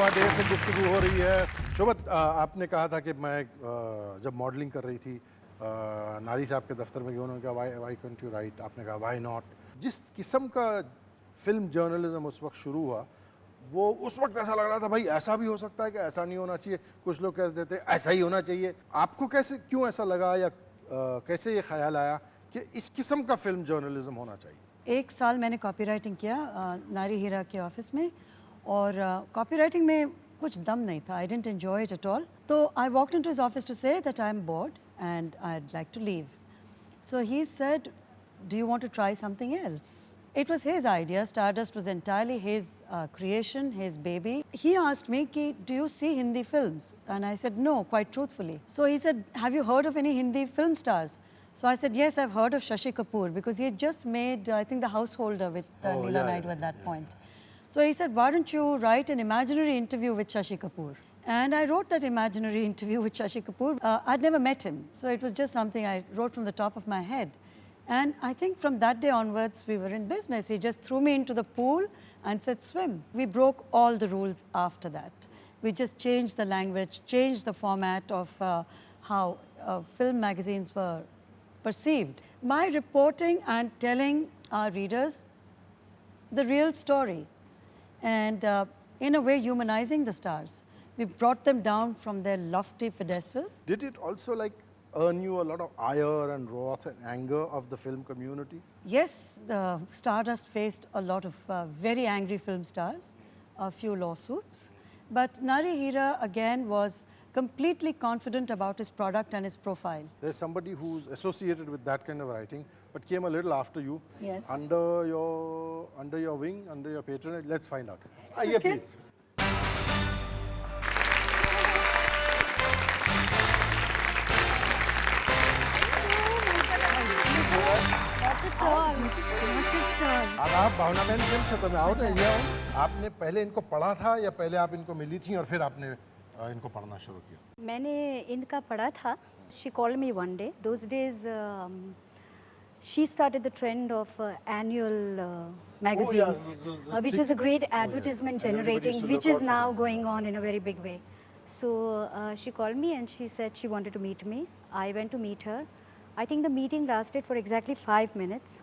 शोभा day से गुफ्तगू हो रही है। शोभा, आपने कहा था कि मैं जब मॉडलिंग कर रही थी नारी साहब के दफ्तर में गया, उन्होंने कहा वाई कैंट यू राइट, आपने कहा वाई नॉट। जिस किस्म का फिल्म जर्नलिज्म उस वक्त शुरू हुआ, वो उस वक्त ऐसा लग रहा था भाई ऐसा भी हो सकता है कि ऐसा नहीं होना चाहिए, कुछ लोग कहते थे ऐसा ही होना चाहिए। आपको कैसे, क्यों ऐसा लगा, या कैसे ये ख्याल आया कि इस किस्म का फिल्म जर्नलिज्म होना चाहिए? 1 साल मैंने कॉपी राइटिंग किया नारी हीरा के ऑफिस में, और कॉपी राइटिंग में कुछ दम नहीं था। I didn't enjoy it at all. तो I walked into his office to say that I am bored and I'd like to leave. So he said, do you want to try something else? It was his idea. Stardust was entirely his creation, his baby. He asked me, do you see Hindi films? And I said, no, quite truthfully. So he said, have you heard of any Hindi film stars? So I said, yes, I've heard of Shashi Kapoor, because he had just made, I think, The Householder with Neela Naidu at that point. So he said, why don't you write an imaginary interview with Shashi Kapoor? And I wrote that imaginary interview with Shashi Kapoor. I'd never met him, so it was just something I wrote from the top of my head. And I think from that day onwards, we were in business. He just threw me into the pool and said, swim. We broke all the rules after that. We just changed the language, changed the format of how film magazines were perceived. My reporting and telling our readers the real story, and in a way humanizing the stars. We brought them down from their lofty pedestals. Did it also earn you a lot of ire and wrath and anger of the film community? Yes, the Stardust faced a lot of very angry film stars, a few lawsuits. But Nari Hira again was completely confident about his product and his profile. There's somebody who's associated with that kind of writing, but came a little after you. Yes. Under your wing, under your patronage. Let's find out. Okay. Please. आदाब भावना बहन, केम छो તમે? आओ ને, आओ। आपने पहले इनको पढ़ा था या पहले आप इनको मिली थी और फिर आपने इनको पढ़ना शुरू किया? मैंने इनका पढ़ा था. She called me one day. Those days she started the trend of annual magazines, which was a great advertisement generating, which is now going on in a very big way. So she called me and she said she wanted to meet me. I went to meet her. I think the meeting lasted for exactly 5 minutes.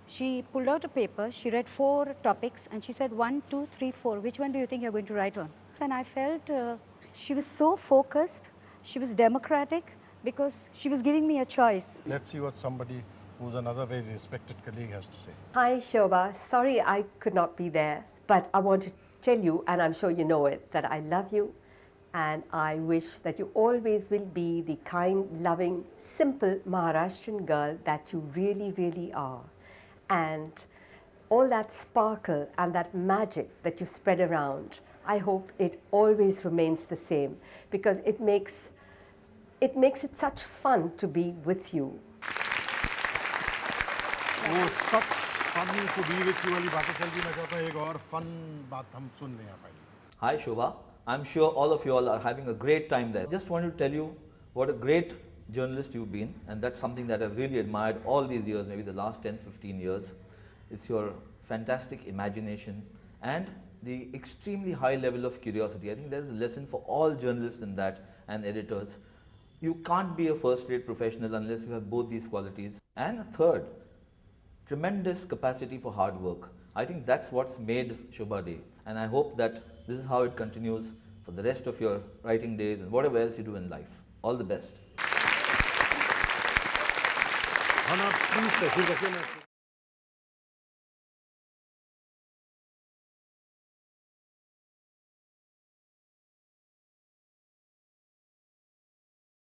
She pulled out a paper, she read 4 topics and she said 1, 2, 3, 4, which one do you think you're going to write on? And I felt she was so focused, she was democratic, because she was giving me a choice. Let's see what somebody who's another very respected colleague has to say. Hi Shobha, sorry I could not be there, but I want to tell you, and I'm sure you know it, that I love you and I wish that you always will be the kind, loving, simple Maharashtrian girl that you really, really are. And all that sparkle and that magic that you spread around, I hope it always remains the same, because it makes it such fun to be with you. Oh, such fun to be with you वाली बातें चल रही, मैं चाहता हूँ एक और fun बात हम सुन लें आप। Hi Shobha, I'm sure all of you all are having a great time there. Just wanted to tell you what a great journalist you've been, and that's something that I've really admired all these years, maybe the last 10-15 years. It's your fantastic imagination and the extremely high level of curiosity. I think there's a lesson for all journalists in that, and editors. You can't be a first-rate professional unless you have both these qualities. And third, tremendous capacity for hard work. I think that's what's made Shobha Day, and I hope that this is how it continues for the rest of your writing days and whatever else you do in life. All the best. Please,